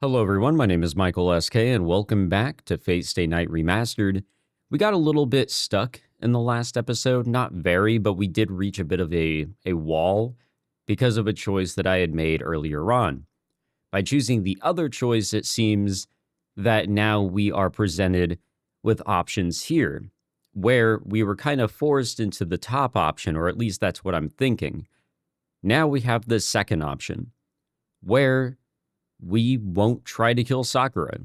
Hello everyone, my name is Michael SK and welcome back to Fate Stay Night Remastered. We got a little bit stuck in the last episode, not very, but we did reach a bit of a wall because of a choice that I had made earlier on. By choosing the other choice, it seems that now we are presented with options here, where we were kind of forced into the top option, or at least that's what I'm thinking. Now we have the second option, where we won't try to kill Sakura.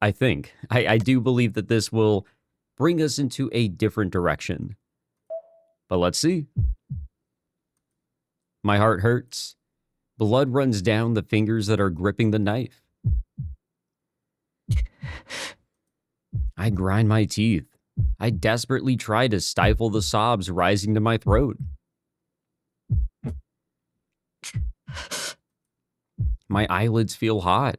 I think. I do believe that this will bring us into a different direction. But let's see. My heart hurts. Blood runs down the fingers that are gripping the knife. I grind my teeth. I desperately try to stifle the sobs rising to my throat. My eyelids feel hot.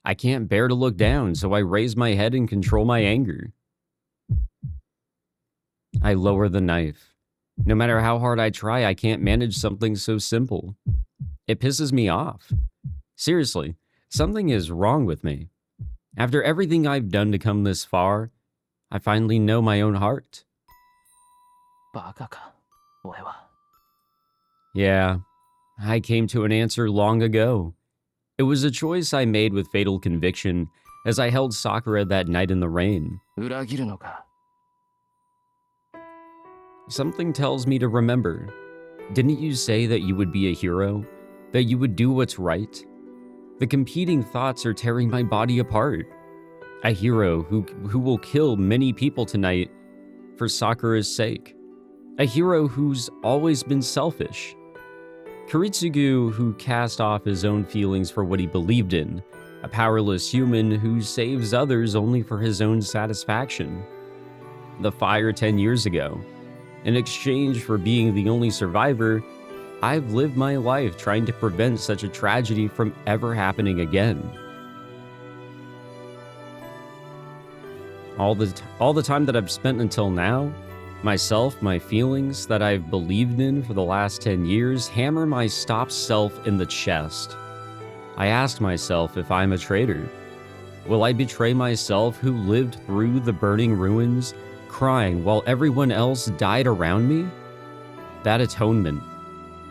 I can't bear to look down, so I raise my head and control my anger. I lower the knife. No matter how hard I try, I can't manage something so simple. It pisses me off. Seriously, something is wrong with me. After everything I've done to come this far, I finally know my own heart. Yeah, I came to an answer long ago. It was a choice I made with fatal conviction as I held Sakura that night in the rain. Something tells me to remember. Didn't you say that you would be a hero? That you would do what's right? The competing thoughts are tearing my body apart. A hero who will kill many people tonight for Sakura's sake. A hero who's always been selfish. Kiritsugu, who cast off his own feelings for what he believed in, a powerless human who saves others only for his own satisfaction. The fire 10 years ago. In exchange for being the only survivor, I've lived my life trying to prevent such a tragedy from ever happening again. All the time that I've spent until now, myself, my feelings that I've believed in for the last 10 years hammer my stopped self in the chest. I ask myself if I'm a traitor. Will I betray myself who lived through the burning ruins, crying while everyone else died around me? That atonement.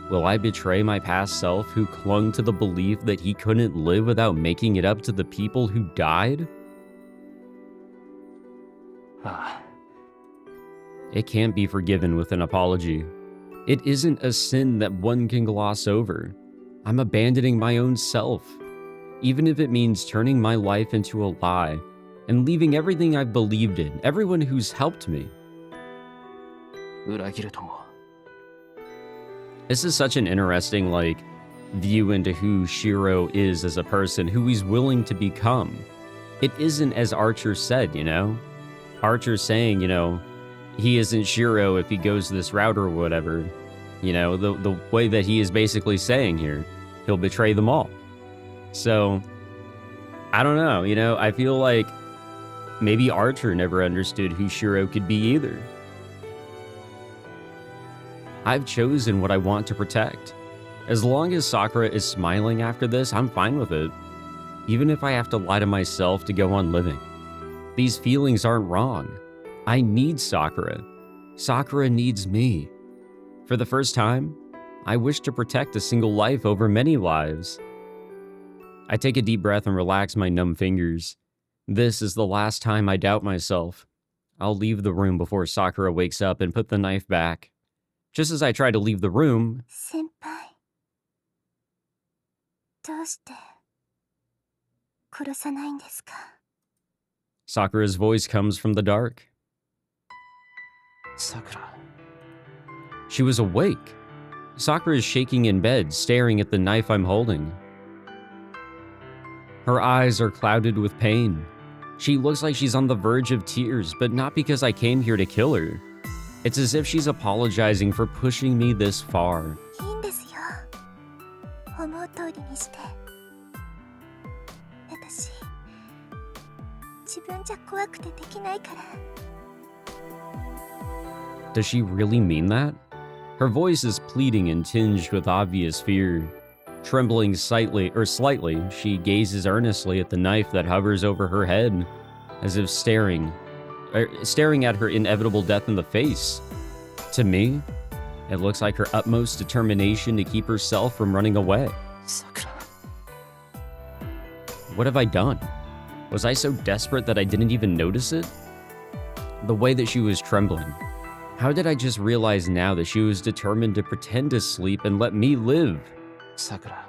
Will I betray my past self who clung to the belief that he couldn't live without making it up to the people who died? It can't be forgiven with an apology. It isn't a sin that one can gloss over. I'm abandoning my own self, even if it means turning my life into a lie and leaving everything I've believed in, everyone who's helped me. This is such an interesting, view into who Shirou is as a person, who he's willing to become. It isn't as Archer said, you know? Archer's saying, he isn't Shirou if he goes this route or whatever. The way that he is basically saying here, he'll betray them all. So, I don't know, I feel like maybe Archer never understood who Shirou could be either. I've chosen what I want to protect. As long as Sakura is smiling after this, I'm fine with it. Even if I have to lie to myself to go on living. These feelings aren't wrong. I need Sakura. Sakura needs me. For the first time, I wish to protect a single life over many lives. I take a deep breath and relax my numb fingers. This is the last time I doubt myself. I'll leave the room before Sakura wakes up and put the knife back. Just as I try to leave the room, Senpai, どうして殺さないんですか? Sakura's voice comes from the dark. Sakura. She was awake. Sakura is shaking in bed, staring at the knife I'm holding. Her eyes are clouded with pain. She looks like she's on the verge of tears, but not because I came here to kill her. It's as if she's apologizing for pushing me this far. いいんですよ。思う通りにして。私、自分じゃ怖くてできないから。 Does she really mean that? Her voice is pleading and tinged with obvious fear. Trembling slightly, she gazes earnestly at the knife that hovers over her head, as if staring at her inevitable death in the face. To me, it looks like her utmost determination to keep herself from running away. Sakura. What have I done? Was I so desperate that I didn't even notice it? The way that she was trembling. How did I just realize now that she was determined to pretend to sleep and let me live? Sakura.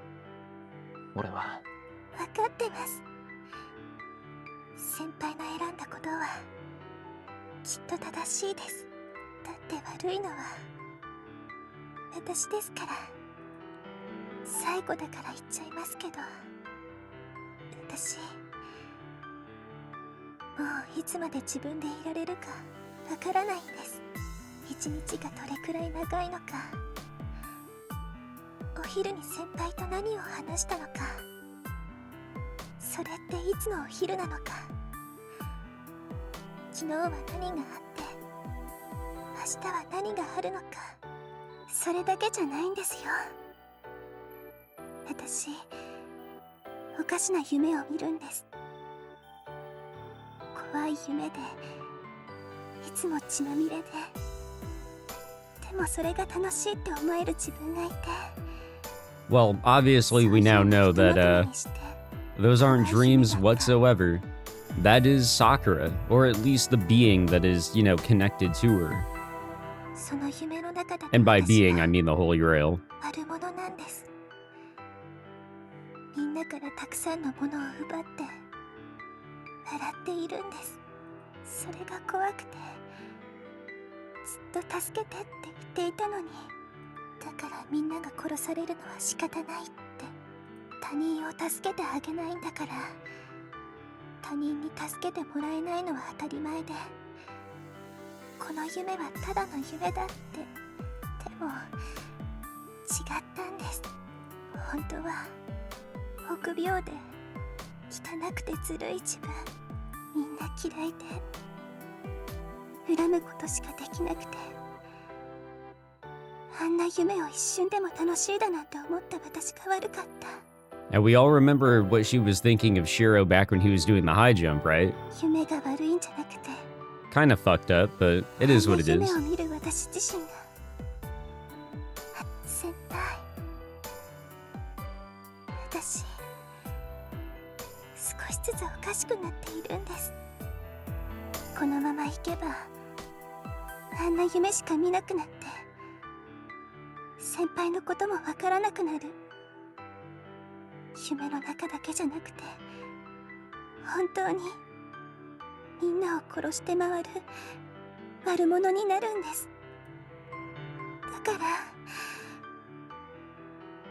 俺は分かってます。先輩の選んだことはきっと正しいです。だって悪いのは私ですから。最後だから言っちゃいますけど、私もういつまで自分でいられるかわからないんです。一日がどれくらい長いのか、お昼に先輩と何を話したのか、それっていつのお昼なのか、昨日は何があって明日は何があるのか、それだけじゃないんですよ。私、おかしな夢を見るんです。怖い夢で、いつも血まみれで、でもそれが楽しいって思える自分がいて。Well, obviously we now know that, those aren't dreams whatsoever. That is Sakura, or at least the being that is, you know, connected to her. And by being, I mean the Holy Grail. 悪者なんです。みんなからたくさんのものを奪って笑っているんです。それが怖くて、ずっと助けてって言っていたのに、だからみんなが殺されるのは仕方ないって。他人を助けてあげないんだから、他人に助けてもらえないのは当たり前で、この夢はただの夢だって。でも違ったんです。本当は臆病で汚くてずるい自分、みんな嫌いで恨むことしかできなくて、あんな夢を一瞬でも楽しいだなんて思った私が悪かった。And we all remember what she was thinking of Shirou back when he was doing the high jump, right? 夢が悪いんじゃなくて、Kinda fucked up, but it is what it is. 夢を見る私自身が、先輩、私、少しずつおかしくなっているんです。このままいけば、あんな夢しか見なくなって、先輩のこともわからなくなる。夢の中だけじゃなくて、本当にみんなを殺して回る悪者になるんです。だから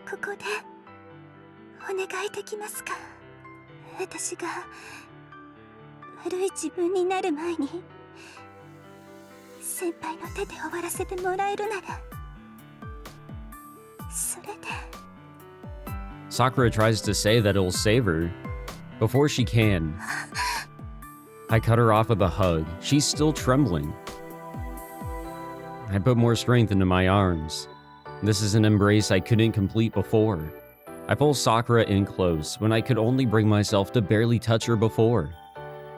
ここでお願いできますか。私が悪い自分になる前に先輩の手で終わらせてもらえるなら、それで。Sakura tries to say that it'll save her. Before she can, I cut her off with a hug. She's still trembling. I put more strength into my arms. This is an embrace I couldn't complete before. I pull Sakura in close when I could only bring myself to barely touch her before.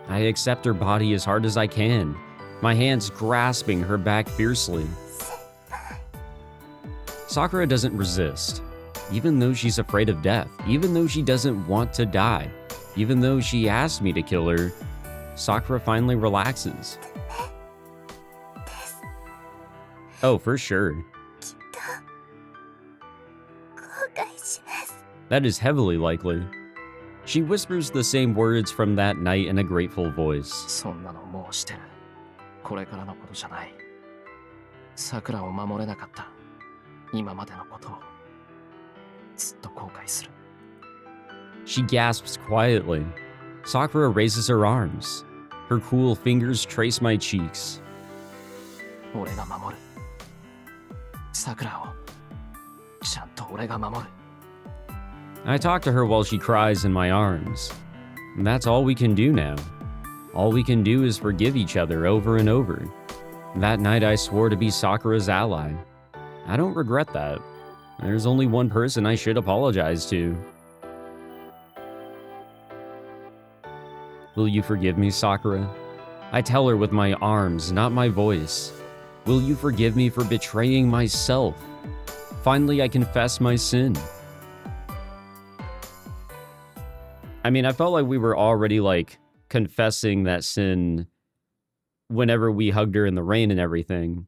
I accept her body as hard as I can, my hands grasping her back fiercely. Sakura doesn't resist. Even though she's afraid of death, even though she doesn't want to die, even though she asked me to kill her, Sakura finally relaxes. Oh, for sure. That is heavily likely. She whispers the same words from that night in a grateful voice. そんなのもうしてる。これからのことじゃない。桜を守れなかった今までのことをずっと後悔する。She gasps quietly. Sakura raises her arms. Her cool fingers trace my cheeks. 俺が守る。桜をちゃんと俺が守る。I talk to her while she cries in my arms. That's all we can do now. All we can do is forgive each other over and over. That night I swore to be Sakura's ally. I don't regret that. There's only one person I should apologize to. Will you forgive me, Sakura? I tell her with my arms, not my voice. Will you forgive me for betraying myself? Finally, I confess my sin. I mean, I felt like we were already, like, confessing that sin whenever we hugged her in the rain and everything.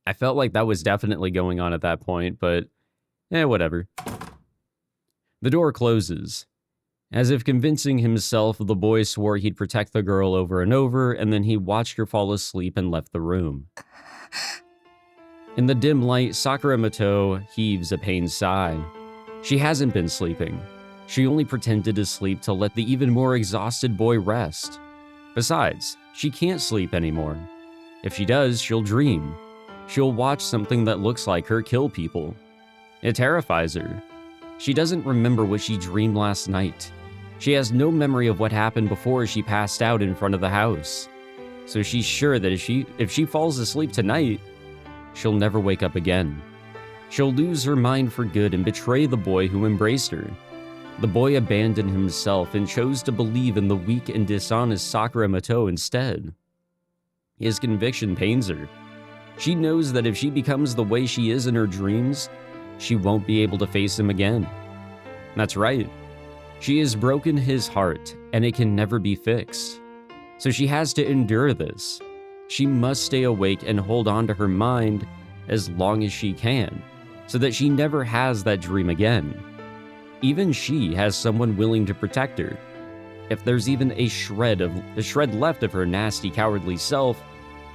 I felt like that was definitely going on at that point, but whatever. The door closes. As if convincing himself, the boy swore he'd protect the girl over and over, and then he watched her fall asleep and left the room. In the dim light, Sakura Mato heaves a pained sigh. She hasn't been sleeping. She only pretended to sleep to let the even more exhausted boy rest. Besides, she can't sleep anymore. If she does, she'll dream. She'll watch something that looks like her kill people. It terrifies her. She doesn't remember what she dreamed last night. She has no memory of what happened before she passed out in front of the house. So she's sure that if she falls asleep tonight, she'll never wake up again. She'll lose her mind for good and betray the boy who embraced her. The boy abandoned himself and chose to believe in the weak and dishonest Sakura Mato instead. His conviction pains her. She knows that if she becomes the way she is in her dreams, she won't be able to face him again. That's right. She has broken his heart, and it can never be fixed. So she has to endure this. She must stay awake and hold on to her mind as long as she can, so that she never has that dream again. Even she has someone willing to protect her. If there's even a shred left of her nasty, cowardly self,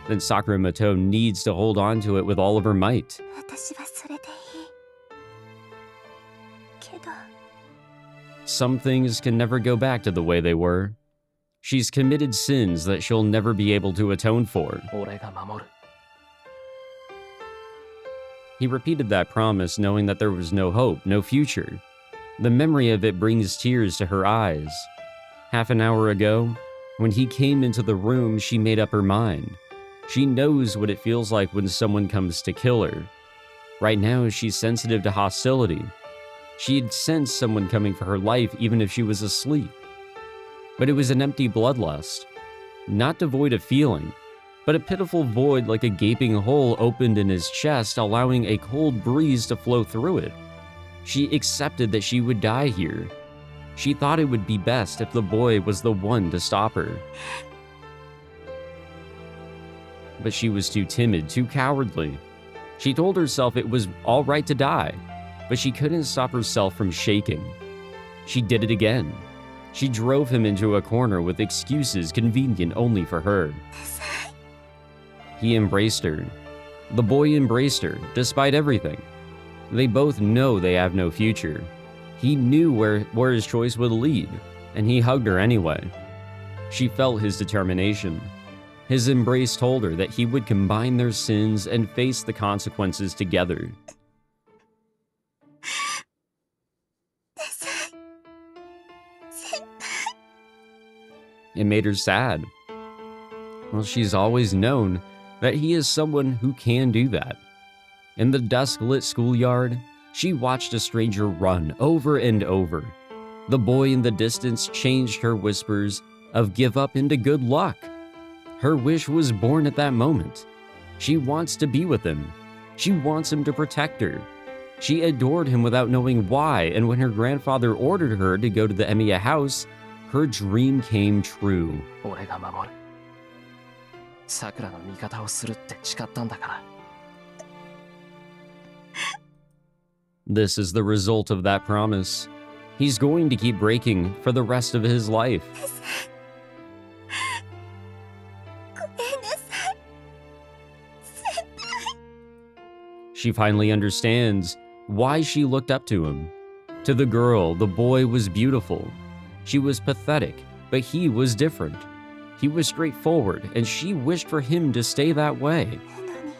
then Sakura Mato needs to hold on to it with all of her might. 私はそれでいい。けど、 Some things can never go back to the way they were. She's committed sins that she'll never be able to atone for. 俺が守る。 He repeated that promise knowing that there was no hope, no future. The memory of it brings tears to her eyes. Half an hour ago, when he came into the room, she made up her mind. She knows what it feels like when someone comes to kill her. Right now, she's sensitive to hostility. She'd sense someone coming for her life even if she was asleep. But it was an empty bloodlust. Not devoid of feeling, but a pitiful void like a gaping hole opened in his chest, allowing a cold breeze to flow through it. She accepted that she would die here. She thought it would be best if the boy was the one to stop her. But she was too timid, too cowardly. She told herself it was all right to die, but she couldn't stop herself from shaking. She did it again. She drove him into a corner with excuses convenient only for her. He embraced her. The boy embraced her, despite everything. They both know they have no future. He knew where his choice would lead, and he hugged her anyway. She felt his determination. His embrace told her that he would combine their sins and face the consequences together. It made her sad. Well, she's always known that he is someone who can do that. In the dusk-lit schoolyard, she watched a stranger run over and over. The boy in the distance changed her whispers of give up into good luck. Her wish was born at that moment. She wants to be with him. She wants him to protect her. She adored him without knowing why, and when her grandfather ordered her to go to the Emiya house, her dream came true. 俺が守る。桜の味方をするって誓ったんだから。 This is the result of that promise. He's going to keep breaking for the rest of his life. ごめんなさい。先輩。 She finally understands why she looked up to him. To the girl, the boy was beautiful. She was pathetic, but he was different. He was straightforward, and she wished for him to stay that way. なのに、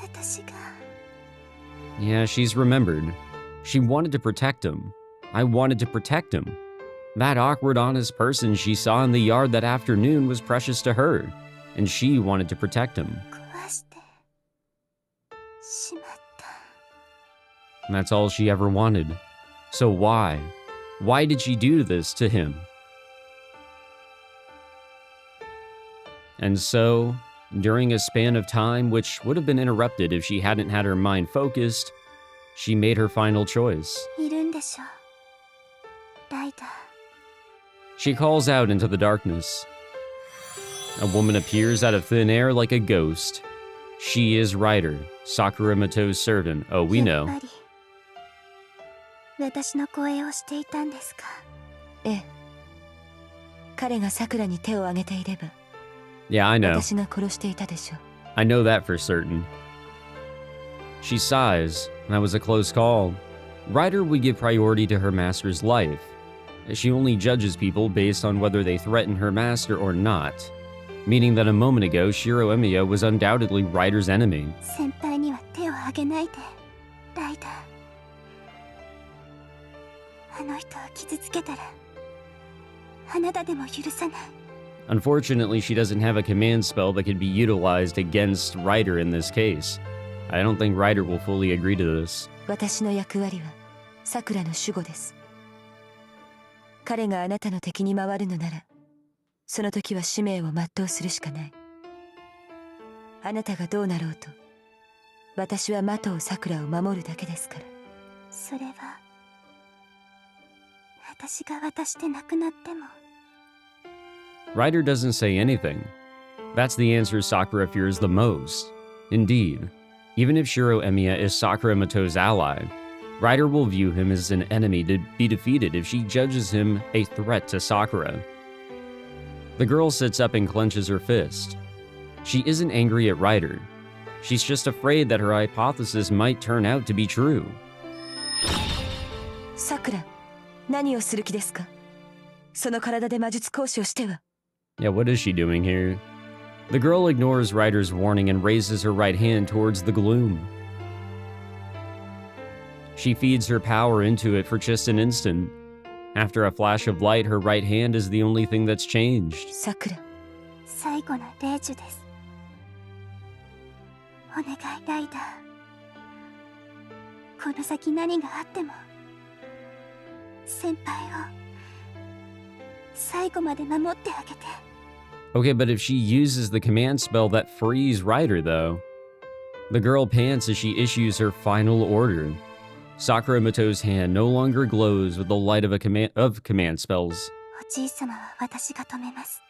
私が。 Yeah, she's remembered. She wanted to protect him. I wanted to protect him. That awkward, honest person she saw in the yard that afternoon was precious to her, and she wanted to protect him. 壊してしまっ And that's all she ever wanted. So why? Why did she do this to him? And so, during a span of time which would have been interrupted if she hadn't had her mind focused, she made her final choice. いるんでしょライダー She calls out into the darkness. A woman appears out of thin air like a ghost. She is Ryder, Sakura Mato's servant. Oh, we やっ know. ぱり私の声をしていたんですかええ。彼がさくらに手を挙げていれば Yeah, I know. 私が殺していたでしょう。 I know that for certain. She sighs. That was a close call. Ryder would give priority to her master's life. She only judges people based on whether they threaten her master or not. Meaning that a moment ago, Shirou Emiya was undoubtedly Ryder's enemy. 先輩には手を挙げないでライダーあの人を傷つけたらあなたでも許さない Unfortunately, she doesn't have a command spell that could be utilized against Ryder in this case. I don't think Ryder will fully agree to this. 私の役割はさくらの守護です。彼があなたの敵に回るのなら、その時は使命を全うするしかない。あなたがどうなろうと、私は的をさくらを守るだけですから。それは私が渡して亡くなっても Ryder doesn't say anything. That's the answer Sakura fears the most. Indeed, even if Shirou Emiya is Sakura Mato's ally, Ryder will view him as an enemy to be defeated if she judges him a threat to Sakura. The girl sits up and clenches her fist. She isn't angry at Ryder. She's just afraid that her hypothesis might turn out to be true. さくら、何をする気ですか？その体で魔術講師をしては。Yeah, what is she doing here? The girl ignores Ryder's warning and raises her right hand towards the gloom. She feeds her power into it for just an instant. After a flash of light, her right hand is the only thing that's changed. さくら、最後の霊樹ですお願いライダーこの先何があっても先輩を最後まで守ってあげて Okay, but if she uses the command spell that frees Ryder, though. The girl pants as she issues her final order. Sakura Mato's hand no longer glows with the light of command spells. おじい様は私が止めます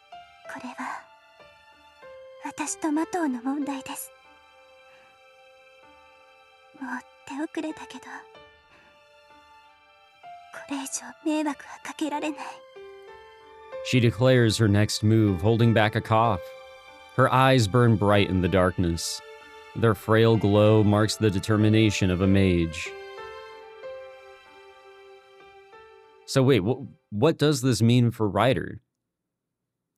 これは私とマトウの問題ですもう手遅れだけどこれ以上迷惑はかけられない She declares her next move, holding back a cough. Her eyes burn bright in the darkness. Their frail glow marks the determination of a mage. So wait, what does this mean for Ryder?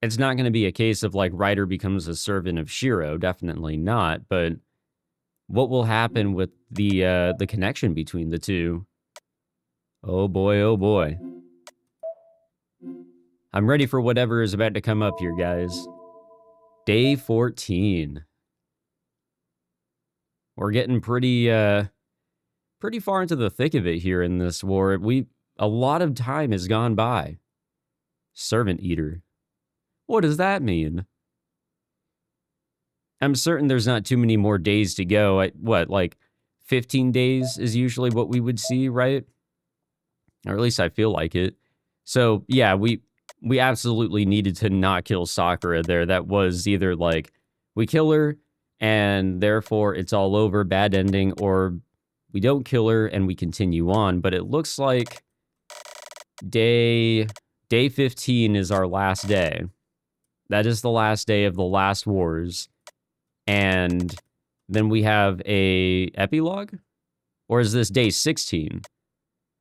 It's not going to be a case of like Ryder becomes a servant of Shirou, definitely not, but what will happen with the connection between the two? Oh boy, oh boy. I'm ready for whatever is about to come up here, guys. Day 14. We're getting pretty far into the thick of it here in this war. A lot of time has gone by. Servant Eater. What does that mean? I'm certain there's not too many more days to go. What, like 15 days is usually what we would see, right? Or at least I feel like it. So, yeah, we absolutely needed to not kill Sakura there. That was either like, we kill her, and therefore it's all over, bad ending, or we don't kill her and we continue on. But it looks like day 15 is our last day. That is the last day of the last wars. And then we have a epilogue? Or is this day 16?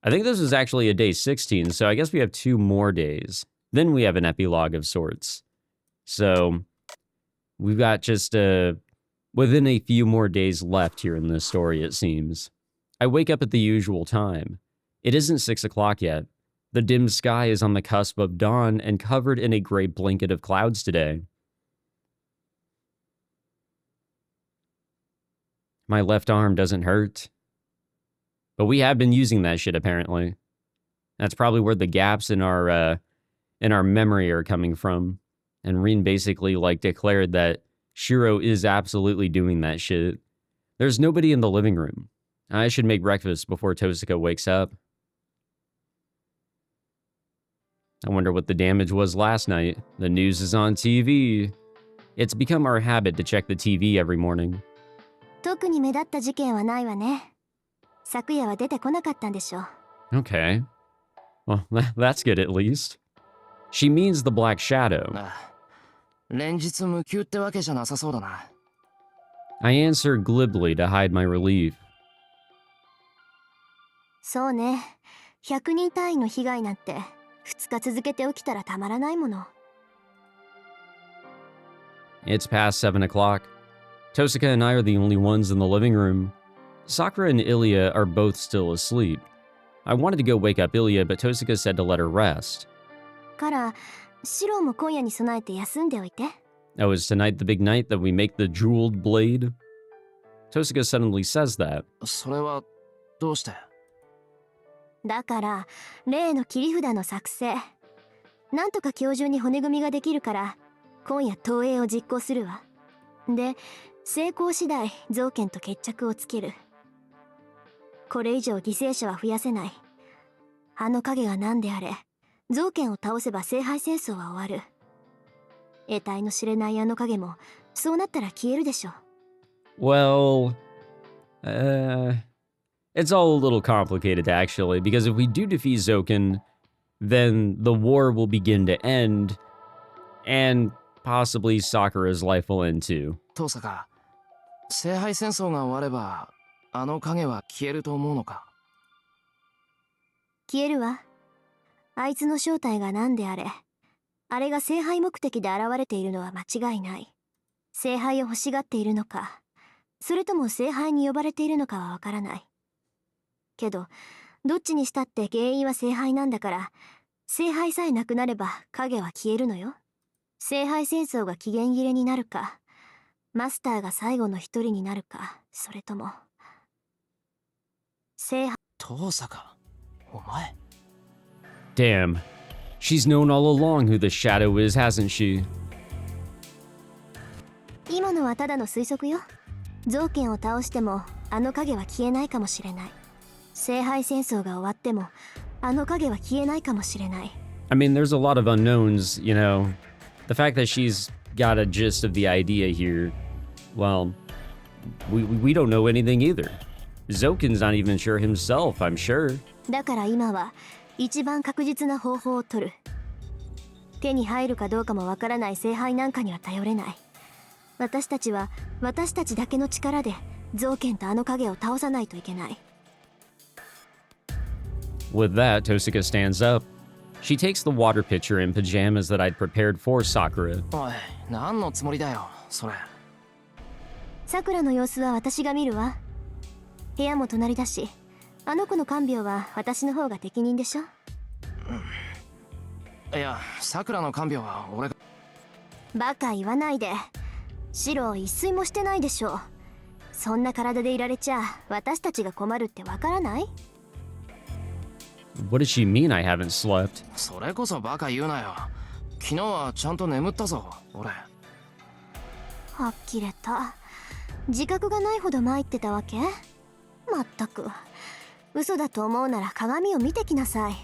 I think this is actually a day 16, so I guess we have 2 more days. Then we have an epilogue of sorts. So we've got just within a few more days left here in this story, it seems. I wake up at the usual time. It isn't 6 o'clock yet. The dim sky is on the cusp of dawn and covered in a gray blanket of clouds today. My left arm doesn't hurt. But we have been using that shit, apparently. That's probably where the gaps in our memory are coming from. And Rin basically, like, declared that Shirou is absolutely doing that shit. There's nobody in the living room. I should make breakfast before Tosuka wakes up. I wonder what the damage was last night. The news is on TV. It's become our habit to check the TV every morning. 特に目立った事件はないわね。昨夜は出てこなかったんでしょ。Okay. Well, that's good at least. She means the Black Shadow. 連日無休ってわけじゃなさそうだな。I answer glibly to hide my relief. そうね。100人単位の被害なんて2日続けて起きたらたまらないもの。It's past 7 o'clock. Tosuka and I are the only ones in the living room. Sakura and Ilya are both still asleep. I wanted to go wake up Ilya, but Tosuka said to let her rest. から、シロウも今夜に備えて休んでおいて。Oh, is tonight the big night that we make the jeweled blade? Tosuka suddenly says that. それはどうして？だから、例の切り札の作成。なんとか今日中に骨組みができるから、今夜投影を実行するわ。で、成功次第、造剣と決着をつける。これ以上犠牲者は増やせない。あの影が何であれ、造剣を倒せば聖杯戦争は終わる。得体の知れないあの影も、そうなったら消えるでしょ。Well, it's all a little complicated actually, because if we do defeat Zoken, then the war will begin to end, and possibly Sakura's life will end too. 遠坂、聖杯戦争が終われば、あの影は消えると思うのか？消えるわ。あいつの正体が何であれ、あれが聖杯目的で現れているのは間違いない。聖杯を欲しがっているのか、それとも聖杯に呼ばれているのかはわからない。けど、どっちにしたって原因は聖杯なんだから、聖杯さえなくなれば影は消えるのよ。聖杯戦争が期限切れになるか、マスターが最後の一人になるか、それとも聖杯。遠坂、お前。Damn. She's known all along who the shadow is, hasn't she? 今のはただの推測よ。造剣を倒してもあの影は消えないかもしれない。聖杯戦争が終わってもあの影は消えないかもしれない。I mean, there's a lot of unknowns, you know. The fact that she's got a gist of the idea here, well, we don't know anything either. Zoken's not even sure himself, I'm sure. だから今は一番確実な方法を取る。手に入るかどうかもわからない聖杯なんかには頼れない。私たちは私たちだけの力で造剣とあの影を倒さないといけない。With that, Tosuka stands up. She takes the water pitcher and pajamas that I'd prepared for Sakura. おい、何のつもりだよ、それ。さくらの様子は私が見るわ。部屋も隣だし、あの子の看病は私の方が適任でしょ。いや、さくらの看病は俺が。バカ言わないで。シロ一睡もしてないでしょ。そんな体でいられちゃ私たちが困るってわからない？ What does she mean I haven't slept? それこそバカ言うなよ。昨日はちゃんと眠ったぞ、俺。あきれた。自覚がないほど参ってたわけ？まったく。嘘だと思うなら鏡を見てきなさい。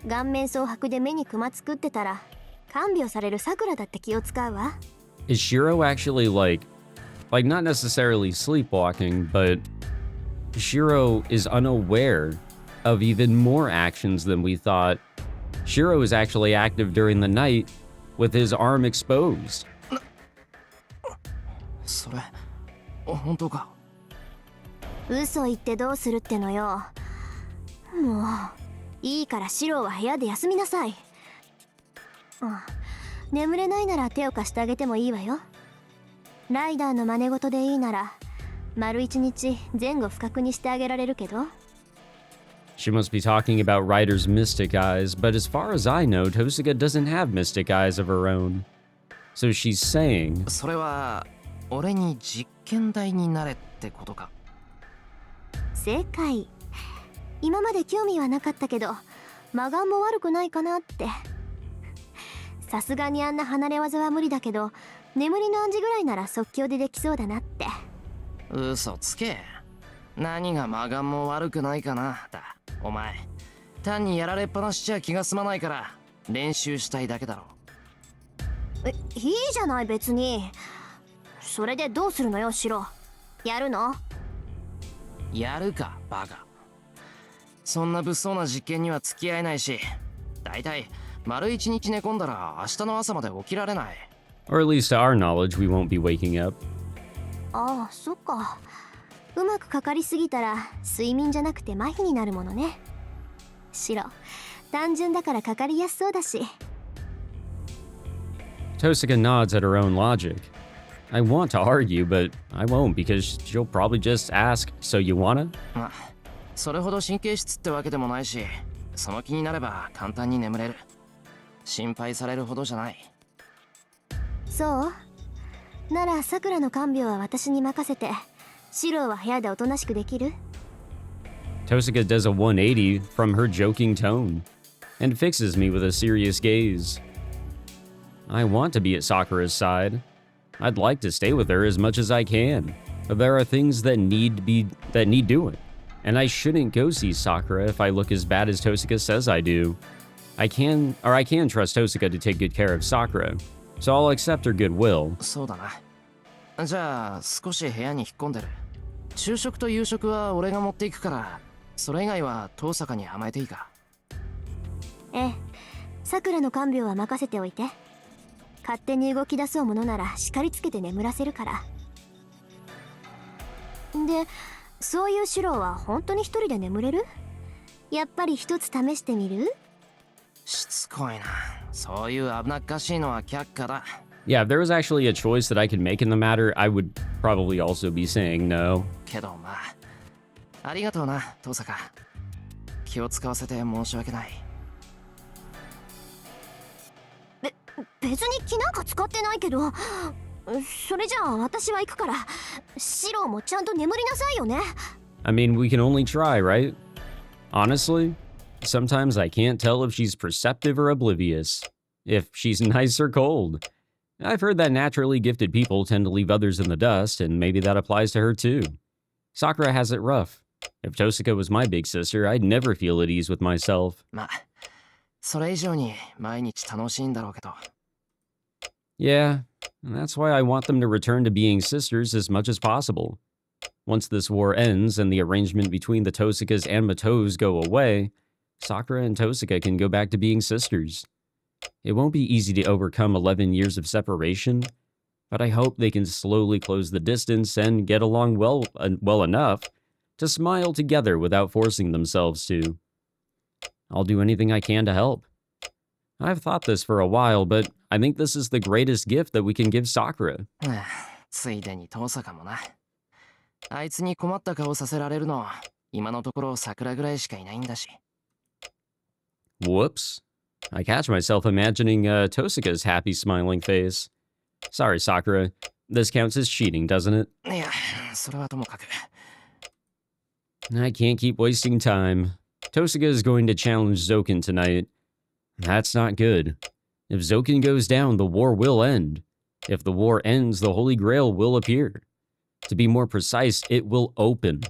顔面蒼白で目にクマ作ってたら看病されるさくらだって気を使うわ。Is Shirou actually like not necessarily sleepwalking, but Shirou is unaware of even more actions than we thought. Shirou is actually active during the night with his arm exposed. それ、本当か？嘘言ってどうするってのよ。もういいからシロは部屋で休みなさい。眠れないなら手を貸してあげてもいいわよ。ライダーの真似事でいいなら丸一日前後不覚にしてあげられるけど。She must be talking about Ryder's mystic eyes, but as far as I know, Tosuka doesn't have mystic eyes of her own. So she's saying, それは俺に実験台になれってことか？正解。今まで興味はなかったけど魔眼も悪くないかなって。さすがにあんな離れ技は無理だけど眠りの暗示ぐらいなら即興でできそうだなって。嘘つけ。何が魔眼も悪くないかなだ。お前単にやられっぱなしじゃ気が済まないから練習したいだけだろ。いいじゃない別に。それでどうするのよシロ。やるの？やるかバカ。そんな物騒な実験には付き合えないし、だいたい丸一日寝込んだら明日の朝まで起きられない。 Or at least to our knowledge, we won't be waking up. ああそっか。うまくかかりすぎたら睡眠じゃなくて麻痺になるものね。シロ単純だからかかりやすそうだし。Tosaka nods at her own logic. I want to argue, but I won't because she'll probably just ask, so you wanna? まあそれほど神経質ってわけでもないし、その気になれば簡単に眠れる。心配されるほどじゃない。そうならさくらの看病は私に任せて、シロは部屋でおとなしくできる？ Tosaka does a 180 from her joking tone and fixes me with a serious gaze. I want to be at Sakura's side. I'd like to stay with her as much as I can, but there are things that need doing, and I shouldn't go see Sakura if I look as bad as Tosaka says I do. I can trust Tosaka to take good care of Sakura, so I'll accept her goodwill. そうだな。じゃあ少し部屋に引っ込んでる。昼食と夕食は俺が持っていくから、それ以外は遠坂に甘えていいか？ええ、さくらの看病は任せておいて。勝手に動き出そうものなら叱りつけて眠らせるから。で、そういうシロは本当に一人で眠れる？やっぱり一つ試してみる？しつこいな。そういう危なっかしいのは却下だ。Yeah, if there was actually a choice that I could make in the matter, I would probably also be saying no. けどまあ、ありがとうな、遠坂。気を使わせて申し訳ない。別に気なんか使ってないけど。それじゃあ私は行くから、シロもちゃんと眠りなさいよね。I mean, we can only try, right? Honestly, sometimes I can't tell if she's perceptive or oblivious, if she's nice or cold. I've heard that naturally gifted people tend to leave others in the dust, and maybe that applies to her too. Sakura has it rough. If Tosaka was my big sister, I'd never feel at ease with myself. まあ、それ以上に毎日楽しいんだろうけど。Yeah, and that's why I want them to return to being sisters as much as possible. Once this war ends and the arrangement between the Tosakas and Matos go away, Sakura and Tosaka can go back to being sisters. It won't be easy to overcome 11 years of separation, but I hope they can slowly close the distance and get along well enough to smile together without forcing themselves to. I'll do anything I can to help. I've thought this for a while, but I think this is the greatest gift that we can give Sakura. ついでに遠坂もな。あいつに困った顔させられるの、今のところ桜ぐらいしかいないんだし。Whoops. I catch myself imagining Tosaka's happy smiling face. Sorry, Sakura. This counts as cheating, doesn't it? いや、それはともかく。I can't keep wasting time. Tosaka is going to challenge Zoken tonight. That's not good. If Zoken goes down, the war will end. If the war ends, the Holy Grail will appear. To be more precise, it will open.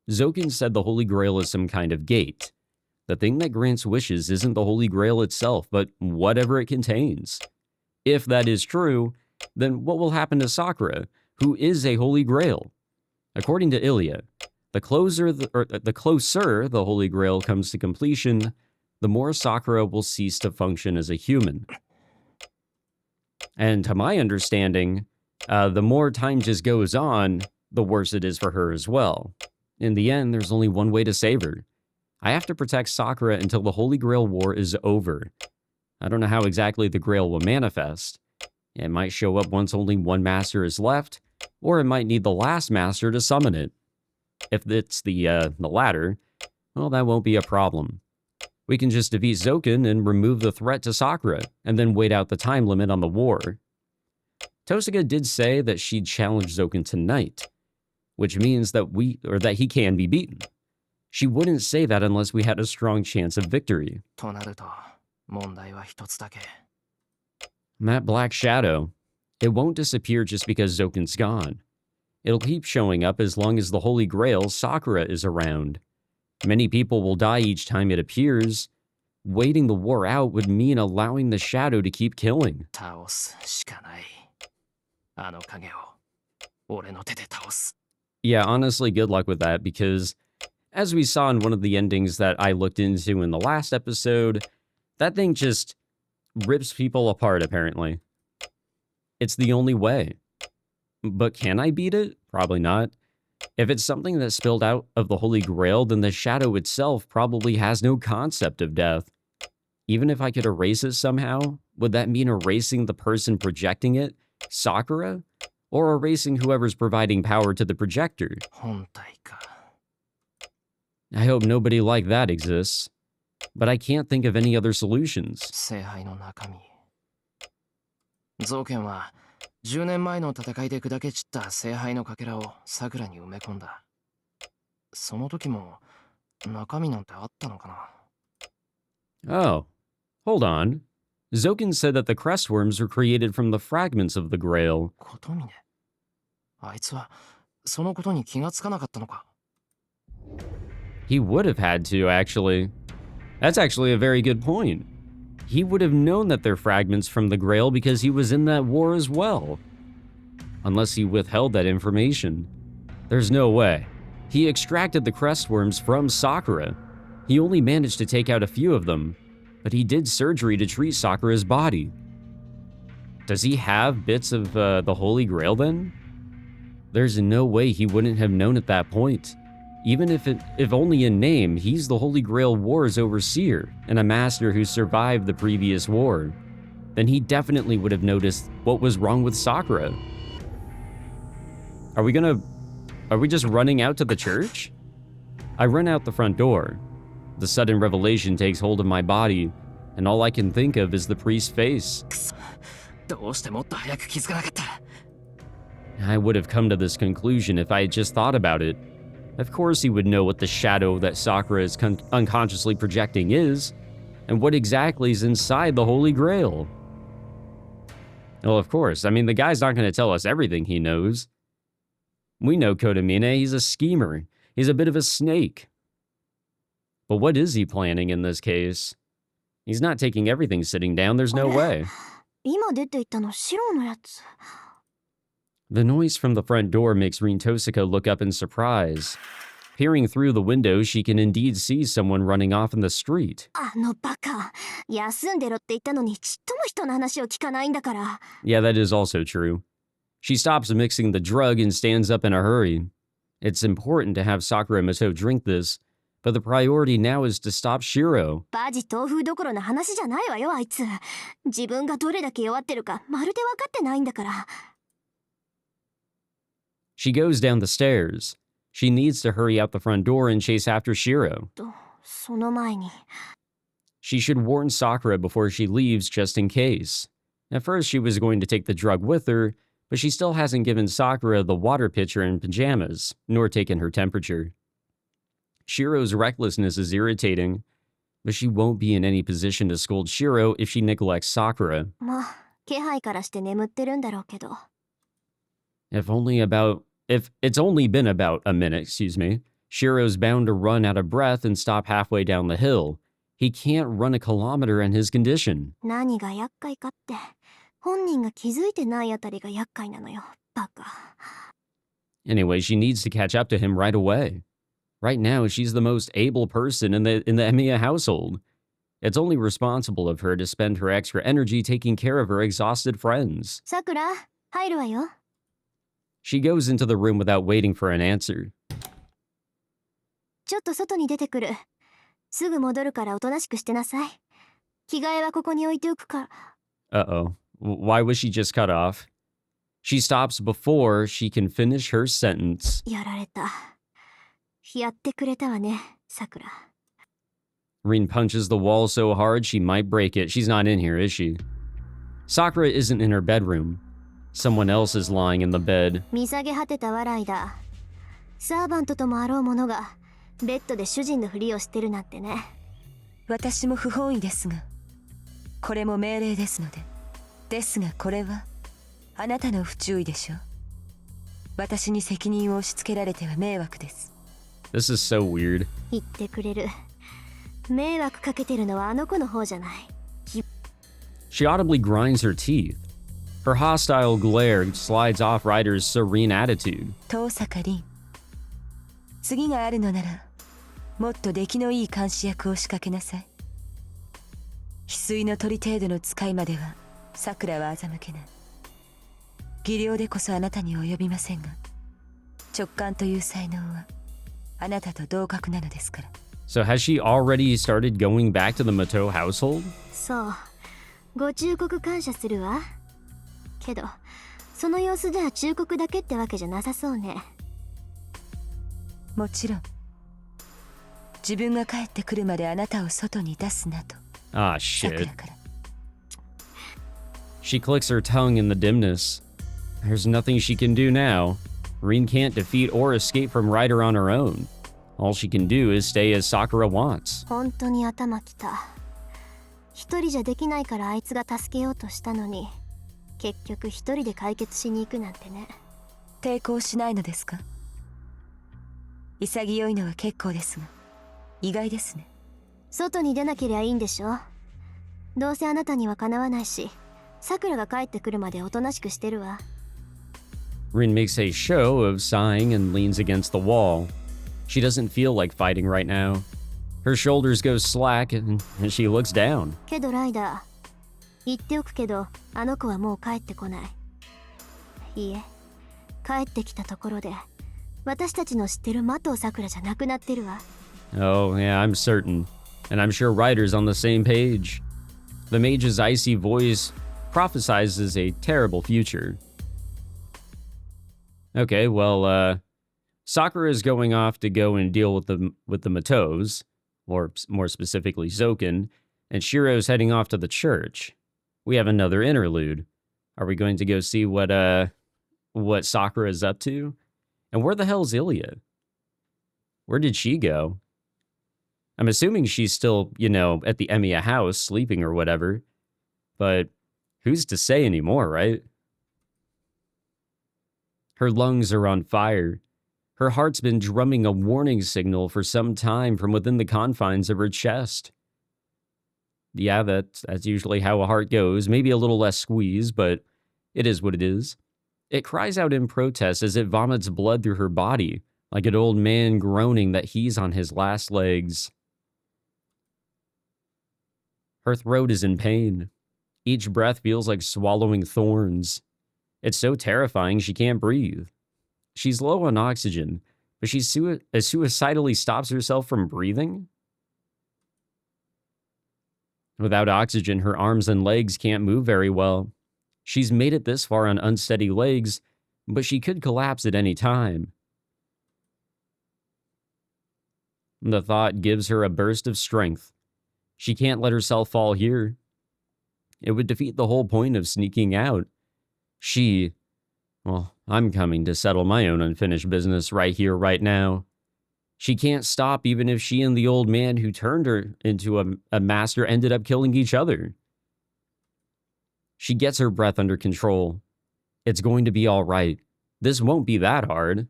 Zoken said the Holy Grail is some kind of gate. The thing that grants wishes isn't the Holy Grail itself, but whatever it contains. If that is true, then what will happen to Sakura, who is a Holy Grail? According to Ilya, the closer the Holy Grail comes to completion, the more Sakura will cease to function as a human. And to my understanding, the more time just goes on, the worse it is for her as well. In the end, there's only one way to save her. I have to protect Sakura until the Holy Grail War is over. I don't know how exactly the Grail will manifest. It might show up once only one master is left, or it might need the last master to summon it. If it's the latter, well, that won't be a problem. We can just defeat Zoken and remove the threat to Sakura, and then wait out the time limit on the war. Tosaka did say that she'd challenge Zoken tonight, which means that he can be beaten. She wouldn't say that unless we had a strong chance of victory. となると、問題は一つだけ。That black shadow, it won't disappear just because Zoken's gone. It'll keep showing up as long as the Holy Grail, Sakura, is around. Many people will die each time it appears. Waiting the war out would mean allowing the shadow to keep killing. 倒すしかない。あの影を、俺の手で倒す。Yeah, honestly, good luck with that, because as we saw in one of the endings that I looked into in the last episode, that thing just rips people apart, apparently. It's the only way. But can I beat it? Probably not. If it's something that spilled out of the Holy Grail, then the shadow itself probably has no concept of death. Even if I could erase it somehow, would that mean erasing the person projecting it, Sakura? Or erasing whoever's providing power to the projector? 本体か。I hope nobody like that exists. But I can't think of any other solutions. 聖杯の中身。造剣は10年前の戦いで砕け散った聖杯のかけらを桜に埋め込んだ。その時も中身なんてあったのかな。 Oh, hold on. Zoken said that the crestworms were created from the fragments of the Grail. 琴峰。あいつはそのことに気がつかなかったのか。 He would have had to, actually. That's actually a very good point. He would have known that they're fragments from the Grail because he was in that war as well. Unless he withheld that information. There's no way. He extracted the crestworms from Sakura. He only managed to take out a few of them, but he did surgery to treat Sakura's body. Does he have bits of the Holy Grail then? There's no way he wouldn't have known at that point. Even if only in name, he's the Holy Grail Wars overseer and a master who survived the previous war. Then he definitely would have noticed what was wrong with Sakura. Are we just running out to the church? I run out the front door. The sudden revelation takes hold of my body, and all I can think of is the priest's face. どうしてもっと早く気づかなかった。 I would have come to this conclusion if I had just thought about it. Of course he would know what the shadow that Sakura is unconsciously projecting is, and what exactly is inside the Holy Grail. Well, of course, I mean, the guy's not going to tell us everything he knows. We know Kotomine, he's a schemer. He's a bit of a snake. But what is he planning in this case? He's not taking everything sitting down, there's no way. 今出て行ったのシロのやつ。 The noise from the front door makes Rin Tosaka look up in surprise. Peering through the window, she can indeed see someone running off in the street. あのバカ。休んでろって言ったのにちっとも人の話を聞かないんだから。 Yeah, that is also true. She stops mixing the drug and stands up in a hurry. It's important to have Sakura Mato drink this, but the priority now is to stop Shirou. バジ豆腐どころの話じゃないわよあいつ。自分がどれだけ弱ってるかまるで分かってないんだから。 She goes down the stairs. She needs to hurry out the front door and chase after Shirou. その前に。 She should warn Sakura before she leaves just in case. At first she was going to take the drug with her, but she still hasn't given Sakura the water pitcher and pajamas, nor taken her temperature. Shirou's recklessness is irritating, but she won't be in any position to scold Shirou if she neglects Sakura. まあ、気配からして眠ってるんだろうけど。 If it's only been about a minute, Shirou's bound to run out of breath and stop halfway down the hill. He can't run a kilometer in his condition. 何が厄介かって、本人が気づいてないあたりが厄介なのよ、バカ。 Anyway, she needs to catch up to him right away. Right now, she's the most able person in the Emiya household. It's only responsible of her to spend her extra energy taking care of her exhausted friends. さくら、入るわよ。 She goes into the room without waiting for an answer. ちょっと外に出てくる。すぐ戻るからおとなしくしてなさい。着替えはここに置いておくから。 Uh-oh. Why was she just cut off? She stops before she can finish her sentence. やられた。やってくれたわね、さくら。 Rin punches the wall so hard she might break it. She's not in here, is she? Sakura isn't in her bedroom. Someone else is lying in the bed. 見下げ果てた笑いだ。サーバントともあろうものが、ベッドで主人のふりをしてるなんてね。私も不本意ですが、これも命令ですので。ですがこれはあなたの不注意でしょう。私に責任を押し付けられては迷惑です。 This is so weird. 言ってくれる。迷惑かけてるのはあの子の方じゃない。 She audibly grinds her teeth. Her hostile glare slides off Ryder's serene attitude. 遠坂凛、次があるのならもっと出来のいい監視役を仕掛けなさい。翡翠の鳥程度の使いまでは桜は欺けない。技量でこそあなたに及びませんが、直感という才能はあなたと同格なのですから。 So has she already started going back to the Mato household? そう、ご忠告感謝するわ。けどその様子では忠告だけってわけじゃなさそうね。もちろん自分が帰ってくるまであなたを外に出すなと Ah, 桜 shit. から。 She clicks her tongue in the dimness. There's nothing she can do now. Rin can't defeat or escape from Ryder on her own. All she can do is stay as Sakura wants. 本当に頭きた。一人じゃできないからあいつが助けようとしたのに、結局一人で解決しに行くなんてね。抵抗しないのですか？潔いのは結構ですが、意外ですね。外に出なけりゃいいんでしょ。どうせあなたにはかなわないし、さくらが帰ってくるまでおとなしくしてるわ。 Rin makes a show of sighing and leans against the wall. She doesn't feel like fighting right now. Her shoulders go slack and she looks down. けどライダー、言っておくけど、あの子はもう帰ってこない。いいえ、帰ってきたところで、私たちの知ってる麻藤さくらじゃなくなってるわ。 Oh, yeah, I'm certain. And I'm sure Ryder's on the same page. The mage's icy voice prophesizes a terrible future. Okay, well, Sakura is going off to go and deal with the Matos, or more specifically Zoken, and Shiro's heading off to the church. We have another interlude. Are we going to go see what Sakura is up to? And where the hell's Ilya? Where did she go? I'm assuming she's still, at the Emiya house, sleeping or whatever. But who's to say anymore, right? Her lungs are on fire. Her heart's been drumming a warning signal for some time from within the confines of her chest. Yeah, that's usually how a heart goes. Maybe a little less squeeze, but it is what it is. It cries out in protest as it vomits blood through her body, like an old man groaning that he's on his last legs. Her throat is in pain. Each breath feels like swallowing thorns. It's so terrifying she can't breathe. She's low on oxygen, but she suicidally stops herself from breathing? Without oxygen, her arms and legs can't move very well. She's made it this far on unsteady legs, but she could collapse at any time. The thought gives her a burst of strength. She can't let herself fall here. It would defeat the whole point of sneaking out. Well, I'm coming to settle my own unfinished business right here, right now. She can't stop even if she and the old man who turned her into a master ended up killing each other. She gets her breath under control. It's going to be all right. This won't be that hard.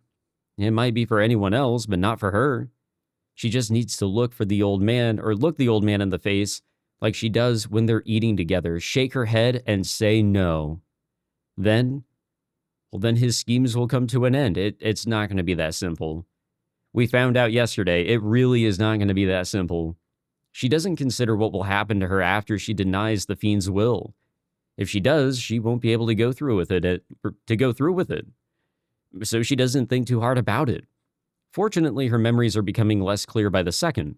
It might be for anyone else, but not for her. She just needs to look the old man in the face like she does when they're eating together, shake her head and say no. Then his schemes will come to an end. It's not going to be that simple. We found out yesterday, it really is not going to be that simple. She doesn't consider what will happen to her after she denies the fiend's will. If she does, she won't be able to go through with it. So she doesn't think too hard about it. Fortunately, her memories are becoming less clear by the second.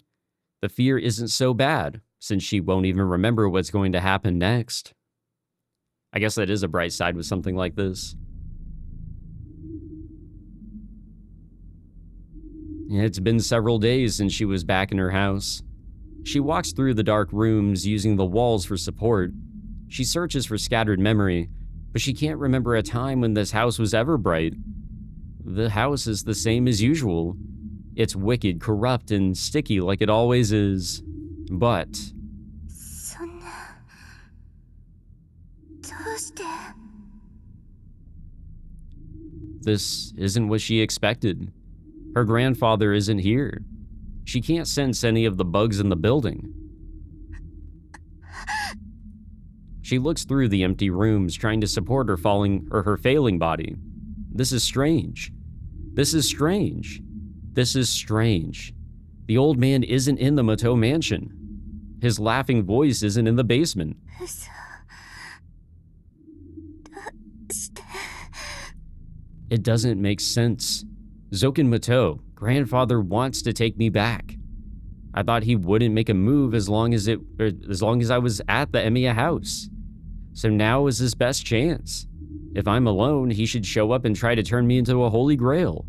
The fear isn't so bad, since she won't even remember what's going to happen next. I guess that is a bright side with something like this. It's been several days since she was back in her house. She walks through the dark rooms using the walls for support. She searches for scattered memory, but she can't remember a time when this house was ever bright. The house is the same as usual. It's wicked, corrupt, and sticky like it always is. But そんなどうして this isn't what she expected. Her grandfather isn't here. She can't sense any of the bugs in the building. She looks through the empty rooms, trying to support her failing body. This is strange. This is strange. This is strange. The old man isn't in the Mato mansion. His laughing voice isn't in the basement. 嘘どうして It doesn't make sense. Zoken Mato, grandfather wants to take me back. I thought he wouldn't make a move as long as I was at the Emiya house. So now is his best chance. If I'm alone, he should show up and try to turn me into a Holy Grail.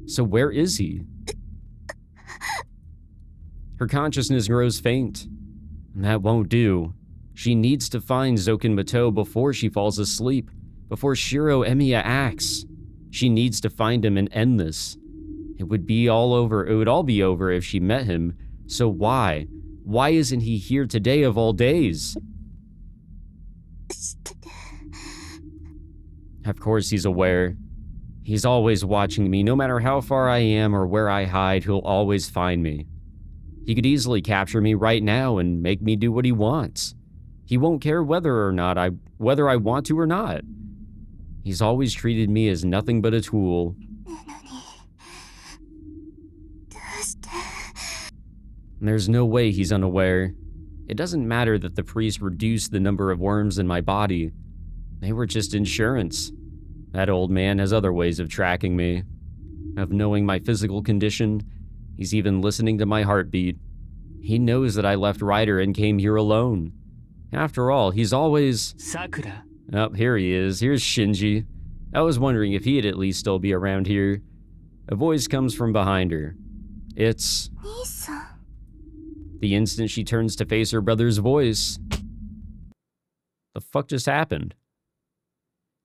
So where is he? Her consciousness grows faint. That won't do. She needs to find Zoken Mato before she falls asleep, before Shirou Emiya acts. She needs to find him and end this. It would all be over if she met him. So why? Why isn't he here today of all days? 知ってて Of course he's aware. He's always watching me. No matter how far I am or where I hide, he'll always find me. He could easily capture me right now and make me do what he wants. He won't care whether I want to or not. He's always treated me as nothing but a tool. なのにどうして There's no way he's unaware. It doesn't matter that the priest reduced the number of worms in my body. They were just insurance. That old man has other ways of tracking me, of knowing my physical condition. He's even listening to my heartbeat. He knows that I left Ryder and came here alone. After all, he's always... Sakura. Oh, here he is. Here's Shinji. I was wondering if he'd at least still be around here. A voice comes from behind her. It's... 兄さん The instant she turns to face her brother's voice. The fuck just happened?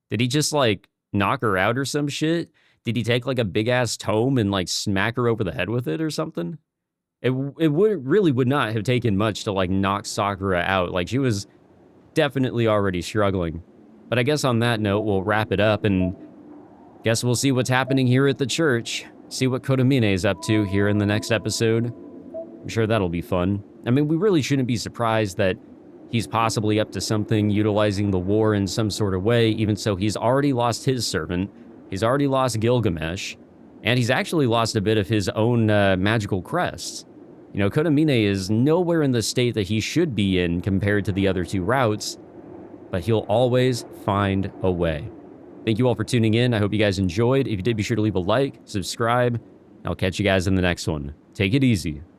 Did he just, like, knock her out or some shit? Did he take, like, a big-ass tome and, like, smack her over the head with it or something? It would not have taken much to, like, knock Sakura out. Like, she was definitely already struggling. But I guess on that note, we'll wrap it up, and guess we'll see what's happening here at the church. See what Kodamine is up to here in the next episode. I'm sure that'll be fun. I mean, we really shouldn't be surprised that he's possibly up to something, utilizing the war in some sort of way, even so he's already lost his servant, he's already lost Gilgamesh, and he's actually lost a bit of his own magical crests. You know, Kodamine is nowhere in the state that he should be in compared to the other two routes, but he'll always find a way. Thank you all for tuning in. I hope you guys enjoyed. If you did, be sure to leave a like, subscribe. I'll catch you guys in the next one. Take it easy.